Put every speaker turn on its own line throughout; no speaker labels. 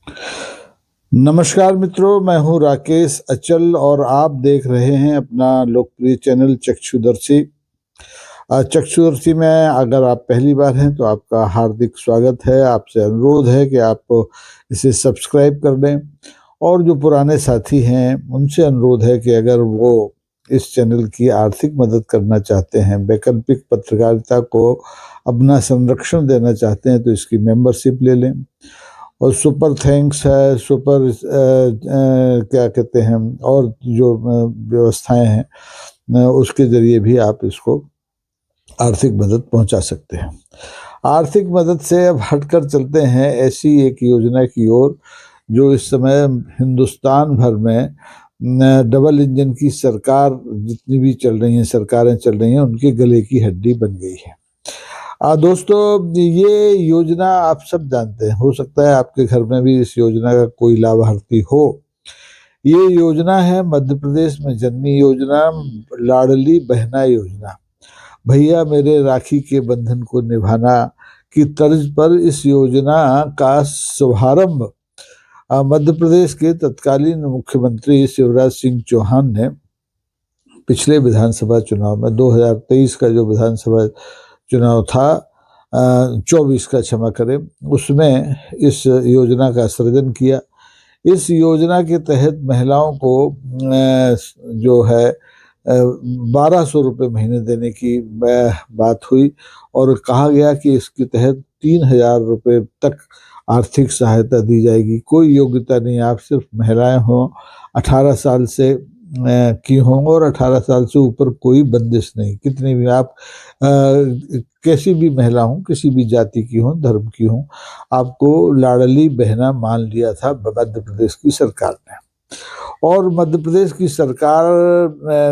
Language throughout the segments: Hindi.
नमस्कार मित्रों, मैं हूं राकेश अचल और आप देख रहे हैं अपना लोकप्रिय चैनल चक्षुदर्शी। चक्षुदर्शी में अगर आप पहली बार हैं तो आपका हार्दिक स्वागत है। आपसे अनुरोध है कि आप इसे सब्सक्राइब कर दें और जो पुराने साथी हैं उनसे अनुरोध है कि अगर वो इस चैनल की आर्थिक मदद करना चाहते हैं, वैकल्पिक पत्रकारिता को अपना संरक्षण देना चाहते हैं, तो इसकी मेंबरशिप ले लें। और सुपर थैंक्स है, सुपर क्या कहते हैं, और जो व्यवस्थाएं हैं उसके जरिए भी आप इसको आर्थिक मदद पहुंचा सकते हैं। आर्थिक मदद से अब हटकर चलते हैं ऐसी एक योजना की ओर जो इस समय हिंदुस्तान भर में डबल इंजन की सरकार, जितनी भी चल रही हैं सरकारें चल रही हैं, उनके गले की हड्डी बन गई है। दोस्तों, ये योजना आप सब जानते हैं, हो सकता है आपके घर में भी इस योजना का कोई लाभार्थी हो। ये योजना है मध्य प्रदेश में जन्मी योजना, लाडली बहना योजना। भैया मेरे राखी के बंधन को निभाना की तर्ज पर इस योजना का शुभारंभ मध्य प्रदेश के तत्कालीन मुख्यमंत्री शिवराज सिंह चौहान ने पिछले विधानसभा चुनाव में 2023 का जो विधानसभा चुनाव था, 24 का क्षमा करें, उसमें इस योजना का सृजन किया। इस योजना के तहत महिलाओं को जो है 1200 रुपये महीने देने की बात हुई और कहा गया कि इसके तहत 3000 रुपये तक आर्थिक सहायता दी जाएगी। कोई योग्यता नहीं, आप सिर्फ महिलाएं हों, 18 साल से की हों और 18 साल से ऊपर कोई बंदिश नहीं। कितनी भी आप कैसी भी महिला हो, किसी भी जाति की हो, धर्म की हो, आपको लाडली बहना मान लिया था मध्य प्रदेश की सरकार ने। और मध्य प्रदेश की सरकार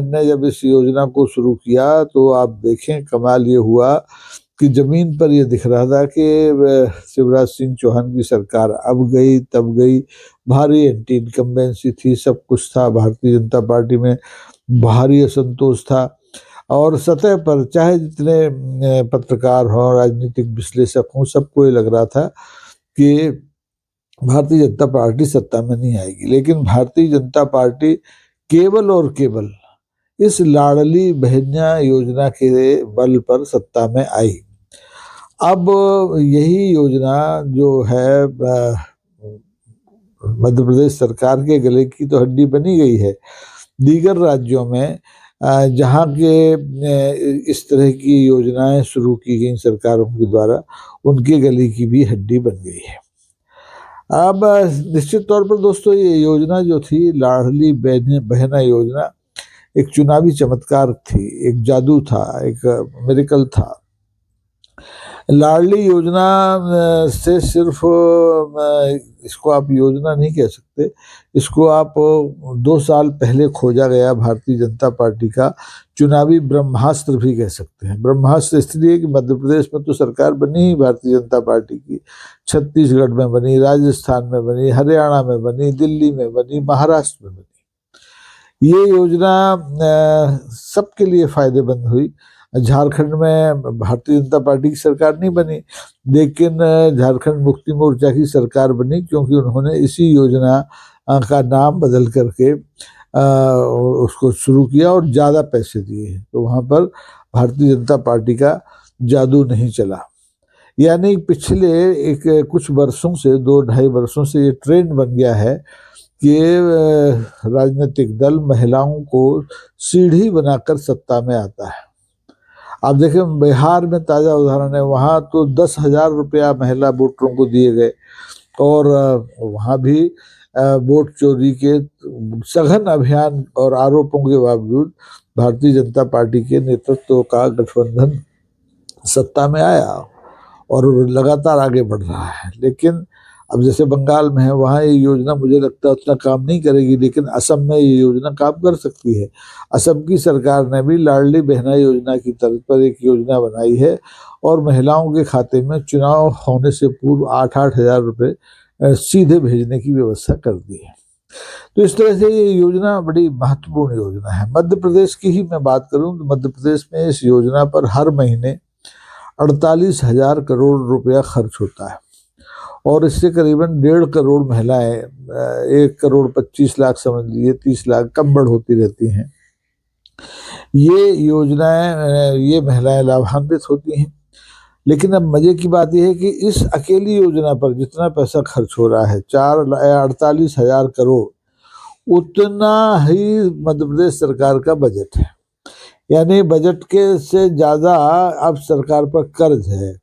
ने जब इस योजना को शुरू किया तो आप देखें, कमाल ये हुआ कि जमीन पर ये दिख रहा था कि शिवराज सिंह चौहान की सरकार अब गई तब गई, भारी एंटी इनकम्बेंसी थी, सब कुछ था, भारतीय जनता पार्टी में भारी असंतोष था। और सतह पर चाहे जितने पत्रकार हों, राजनीतिक विश्लेषक हों, सबको ये लग रहा था कि भारतीय जनता पार्टी सत्ता में नहीं आएगी। लेकिन भारतीय जनता पार्टी केवल और केवल इस लाडली बहना योजना के बल पर सत्ता में आई। अब यही योजना जो है मध्य प्रदेश सरकार के गले की तो हड्डी बनी गई है। दीगर राज्यों में जहाँ के इस तरह की योजनाएं शुरू की गई सरकारों के द्वारा, उनके गले की भी हड्डी बन गई है। अब निश्चित तौर पर दोस्तों, ये योजना जो थी लाडली बहना योजना एक चुनावी चमत्कार थी, एक जादू था, एक मिरेकल था। लाडली योजना से सिर्फ इसको आप योजना नहीं कह सकते, इसको आप 2 साल पहले खोजा गया भारतीय जनता पार्टी का चुनावी ब्रह्मास्त्र भी कह सकते हैं। ब्रह्मास्त्र इसलिए कि मध्य प्रदेश में तो सरकार बनी ही भारतीय जनता पार्टी की, छत्तीसगढ़ में बनी, राजस्थान में बनी, हरियाणा में बनी, दिल्ली में बनी, महाराष्ट्र में बनी। ये योजना सबके लिए फायदेमंद हुई। झारखंड में भारतीय जनता पार्टी की सरकार नहीं बनी, लेकिन झारखंड मुक्ति मोर्चा की सरकार बनी, क्योंकि उन्होंने इसी योजना का नाम बदल करके उसको शुरू किया और ज़्यादा पैसे दिए। तो वहाँ पर भारतीय जनता पार्टी का जादू नहीं चला। यानी पिछले कुछ वर्षों से, 2-2.5 वर्षों से ये ट्रेंड बन गया है कि राजनीतिक दल महिलाओं को सीढ़ी बनाकर सत्ता में आता है। आप देखें, बिहार में ताज़ा उदाहरण है, वहाँ तो 10,000 रुपया महिला वोटरों को दिए गए और वहाँ भी वोट चोरी के सघन अभियान और आरोपों के बावजूद भारतीय जनता पार्टी के नेतृत्व का गठबंधन सत्ता में आया और लगातार आगे बढ़ रहा है। लेकिन अब जैसे बंगाल में है, वहाँ ये योजना मुझे लगता है उतना काम नहीं करेगी, लेकिन असम में ये योजना काम कर सकती है। असम की सरकार ने भी लाडली बहना योजना की तर्ज पर एक योजना बनाई है और महिलाओं के खाते में चुनाव होने से पूर्व 8-8 हज़ार रुपये सीधे भेजने की व्यवस्था कर दी है। तो इस तरह से ये योजना बड़ी महत्वपूर्ण योजना है। मध्य प्रदेश की ही मैं बात करूँ तो मध्य प्रदेश में इस योजना पर हर महीने 48,000 करोड़ रुपया खर्च होता है और इससे करीबन 1.5 करोड़ महिलाएं, 1,25,00,000 समझ लीजिए, 30 लाख कम बढ़ होती रहती हैं। ये योजनाएं, ये महिलाएं लाभान्वित होती हैं। लेकिन अब मजे की बात यह है कि इस अकेली योजना पर जितना पैसा खर्च हो रहा है, 48,000 करोड़, उतना ही मध्य प्रदेश सरकार का बजट है। यानी बजट के से ज्यादा अब सरकार पर कर्ज है।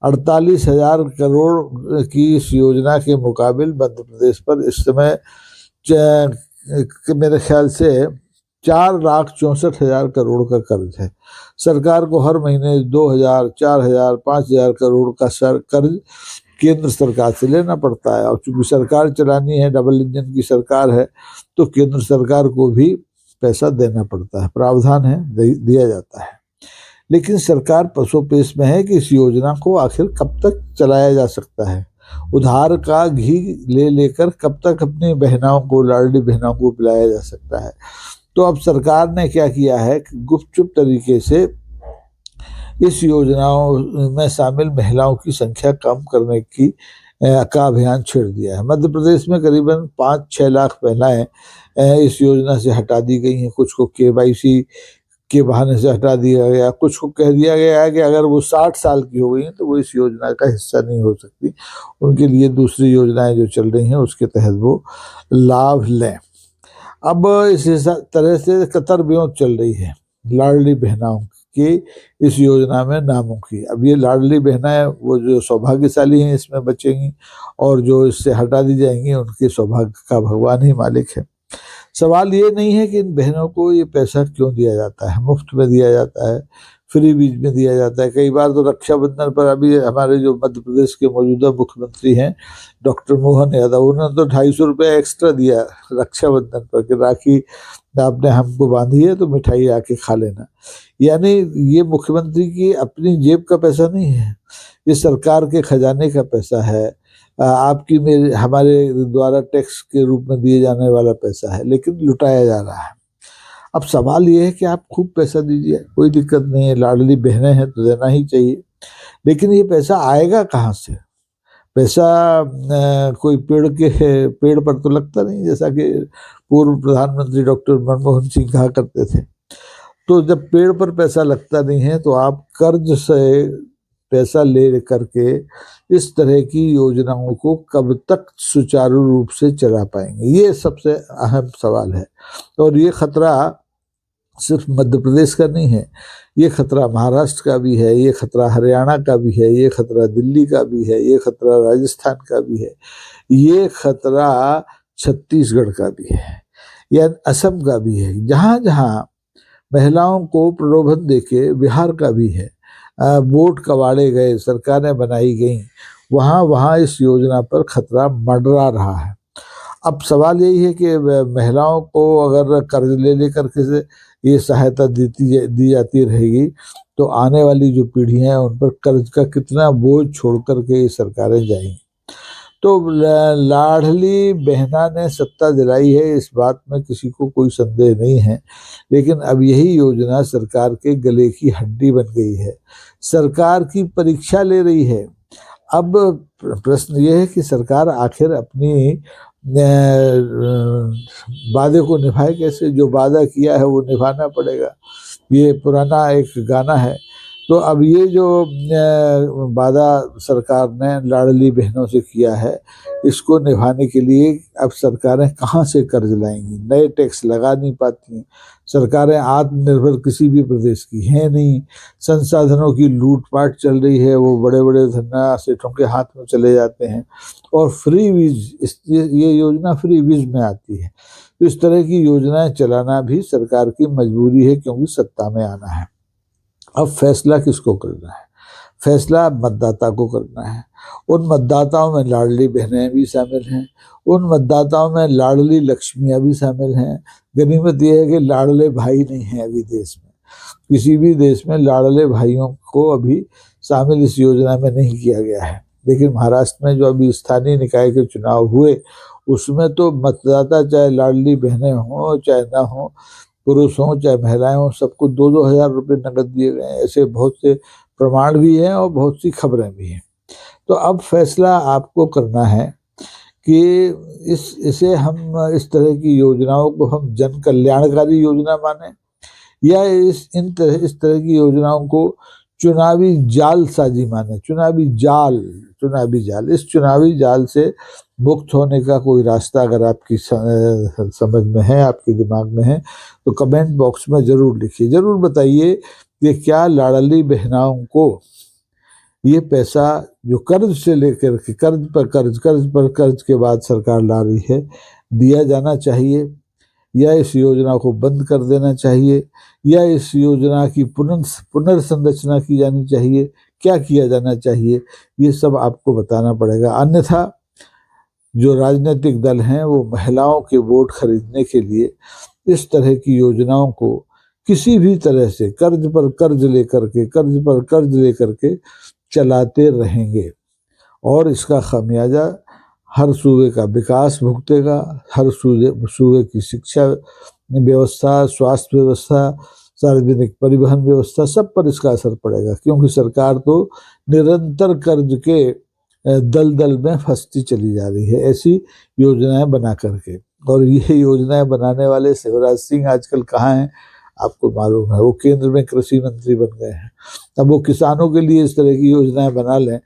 48,000 करोड़ की इस योजना के मुकाबिल मध्य प्रदेश पर इस समय मेरे ख्याल से 4,64,000 करोड़ का कर्ज है। सरकार को हर महीने 2,000, 4,000, 5,000 करोड़ का कर्ज केंद्र सरकार से लेना पड़ता है। और चूंकि सरकार चलानी है, डबल इंजन की सरकार है, तो केंद्र सरकार को भी पैसा देना पड़ता है, प्रावधान है, दिया जाता है। लेकिन सरकार पसोपेश में है कि इस योजना को आखिर कब तक चलाया जा सकता है। उधार का घी ले लेकर कब तक अपनी बहनाओं को, लाडली बहनाओं को पिलाया जा सकता है। तो अब सरकार ने क्या किया है कि गुपचुप तरीके से इस योजनाओं में शामिल महिलाओं की संख्या कम करने का अभियान छेड़ दिया है। मध्य प्रदेश में करीबन 5-6 लाख महिलाएं इस योजना से हटा दी गई हैं। कुछ को KYC के बहाने से हटा दिया गया, कुछ को कह दिया गया है कि अगर वो 60 साल की हो गई हैं तो वो इस योजना का हिस्सा नहीं हो सकती, उनके लिए दूसरी योजनाएं जो चल रही हैं उसके तहत वो लाभ लें। अब इस तरह से कतर ब्योंत चल रही है लाडली बहनाओं की इस योजना में नामों की। अब ये लाडली बहनाएं वो जो सौभाग्यशाली हैं इसमें बचेंगी, और जो इससे हटा दी जाएंगी उनके सौभाग्य का भगवान ही मालिक है। सवाल ये नहीं है कि इन बहनों को ये पैसा क्यों दिया जाता है, मुफ्त में दिया जाता है, फ्री बीज में दिया जाता है। कई बार तो रक्षाबंधन पर अभी हमारे जो मध्य प्रदेश के मौजूदा मुख्यमंत्री हैं डॉक्टर मोहन यादव, उन्होंने तो 250 रुपये एक्स्ट्रा दिया रक्षाबंधन पर कि राखी आपने हमको बांधी है तो मिठाई आके खा लेना। यानी ये मुख्यमंत्री की अपनी जेब का पैसा नहीं है, ये सरकार के खजाने का पैसा है, आपकी मेरे हमारे द्वारा टैक्स के रूप में दिए जाने वाला पैसा है, लेकिन लुटाया जा रहा है। अब सवाल ये है कि आप खूब पैसा दीजिए, कोई दिक्कत नहीं है, लाडली बहनें हैं तो देना ही चाहिए, लेकिन ये पैसा आएगा कहाँ से? पैसा कोई पेड़ पर तो लगता नहीं, जैसा कि पूर्व प्रधानमंत्री डॉक्टर मनमोहन सिंह कहा करते थे। तो जब पेड़ पर पैसा लगता नहीं है तो आप कर्ज से पैसा ले करके इस तरह की योजनाओं को कब तक सुचारू रूप से चला पाएंगे, ये सबसे अहम सवाल है। और ये खतरा सिर्फ मध्य प्रदेश का नहीं है, ये खतरा महाराष्ट्र का भी है, ये खतरा हरियाणा का भी है, ये खतरा दिल्ली का भी है, ये खतरा राजस्थान का भी है, ये खतरा छत्तीसगढ़ का भी है, या असम का भी है। जहाँ जहाँ महिलाओं को प्रलोभन देके बिहार का भी है, वोट कबाड़े गए, सरकारें बनाई गई, वहाँ वहाँ इस योजना पर खतरा मंडरा रहा है। अब सवाल यही है कि महिलाओं को अगर कर्ज ले लेकर के ये सहायता दी जाती रहेगी तो आने वाली जो पीढ़ियां हैं उन पर कर्ज का कितना बोझ छोड़ करके ये सरकारें जाएंगी। तो लाडली बहना ने सत्ता दिलाई है, इस बात में किसी को कोई संदेह नहीं है, लेकिन अब यही योजना सरकार के गले की हड्डी बन गई है, सरकार की परीक्षा ले रही है। अब प्रश्न ये है कि सरकार आखिर अपनी वादे को निभाए कैसे, जो वादा किया है वो निभाना पड़ेगा। ये पुराना एक गाना है। तो अब ये जो वादा सरकार ने लाडली बहनों से किया है, इसको निभाने के लिए अब सरकारें कहाँ से कर्ज लाएंगी, नए टैक्स लगा नहीं पाती, सरकारें आत्मनिर्भर किसी भी प्रदेश की हैं नहीं, संसाधनों की लूटपाट चल रही है, वो बड़े बड़े धन्ना सेठों के हाथ में चले जाते हैं, और फ्री बीज, ये योजना फ्री बीज में आती है। तो इस तरह की योजनाएं चलाना भी सरकार की मजबूरी है, क्योंकि सत्ता में आना है। अब फैसला किसको करना है? फैसला मतदाता को करना है। उन मतदाताओं में लाडली बहनें भी शामिल हैं, उन मतदाताओं में लाडली लक्ष्मियां भी शामिल हैं। गनीमत यह है कि लाडले भाई नहीं हैं अभी देश में, किसी भी देश में लाडले भाइयों को अभी शामिल इस योजना में नहीं किया गया है। लेकिन महाराष्ट्र में जो अभी स्थानीय निकाय के चुनाव हुए उसमें तो मतदाता चाहे लाडली बहनें हों चाहे ना हों, पुरुष हों चाहे महिलाएं हों, सबको 2-2 हज़ार रुपये नकद दिए गए हैं। ऐसे बहुत से प्रमाण भी हैं और बहुत सी खबरें भी हैं। तो अब फैसला आपको करना है कि इसे हम इस तरह की योजनाओं को हम जन कल्याणकारी योजना माने, या इस तरह की योजनाओं को चुनावी जालसाजी माने। चुनावी जाल, इस चुनावी जाल से मुक्त होने का कोई रास्ता अगर आपकी समझ में है, आपके दिमाग में है, तो कमेंट बॉक्स में जरूर लिखिए, जरूर बताइए कि क्या लाडली बहनाओं को ये पैसा जो कर्ज से लेकर के कर्ज पर बाद सरकार ला रही है, दिया जाना चाहिए, या इस योजना को बंद कर देना चाहिए, या इस योजना की पुनर्संरचना की जानी चाहिए, क्या किया जाना चाहिए, ये सब आपको बताना पड़ेगा। अन्यथा जो राजनीतिक दल हैं वो महिलाओं के वोट खरीदने के लिए इस तरह की योजनाओं को किसी भी तरह से कर्ज पर कर्ज लेकर के चलाते रहेंगे, और इसका खामियाजा हर सूबे का विकास भुगतेगा। हर सूबे की शिक्षा व्यवस्था, स्वास्थ्य व्यवस्था, सार्वजनिक परिवहन व्यवस्था, सब पर इसका असर पड़ेगा, क्योंकि सरकार तो निरंतर कर्ज के दलदल में फंसती चली जा रही है ऐसी योजनाएं बना करके। और ये योजनाएं बनाने वाले शिवराज सिंह आजकल कहाँ हैं आपको मालूम है, वो केंद्र में कृषि मंत्री बन गए हैं। अब वो किसानों के लिए इस तरह की योजनाएं बना लें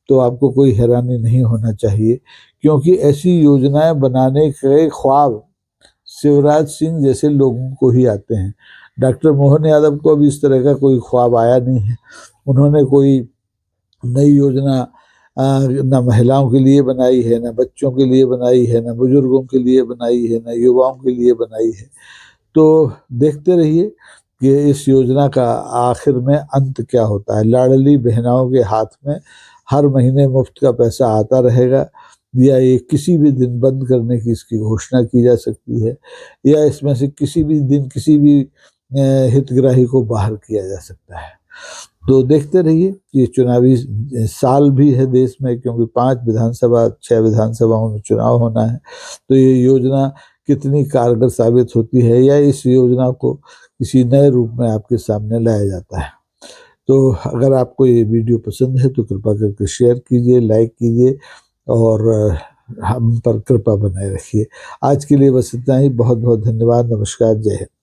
तो आपको कोई हैरानी नहीं होना चाहिए, क्योंकि ऐसी योजनाएं बनाने के ख्वाब शिवराज सिंह जैसे लोगों को ही आते हैं। डॉक्टर मोहन यादव को अभी इस तरह का कोई ख्वाब आया नहीं है। उन्होंने कोई नई योजना न महिलाओं के लिए बनाई है, न बच्चों के लिए बनाई है, न बुजुर्गों के लिए बनाई है, न युवाओं के लिए बनाई है। तो देखते रहिए कि इस योजना का आखिर में अंत क्या होता है। लाडली बहनाओं के हाथ में हर महीने मुफ्त का पैसा आता रहेगा, या ये किसी भी दिन बंद करने की इसकी घोषणा की जा सकती है, या इसमें से किसी भी दिन किसी भी हितग्राही को बाहर किया जा सकता है। तो देखते रहिए। ये चुनावी साल भी है देश में, क्योंकि 6 विधानसभाओं में चुनाव होना है। तो ये योजना कितनी कारगर साबित होती है, या इस योजना को किसी नए रूप में आपके सामने लाया जाता है। तो अगर आपको ये वीडियो पसंद है तो कृपा करके शेयर कीजिए, लाइक कीजिए, और हम पर कृपा बनाए रखिए। आज के लिए बस इतना ही। बहुत बहुत धन्यवाद। नमस्कार। जय हिंद।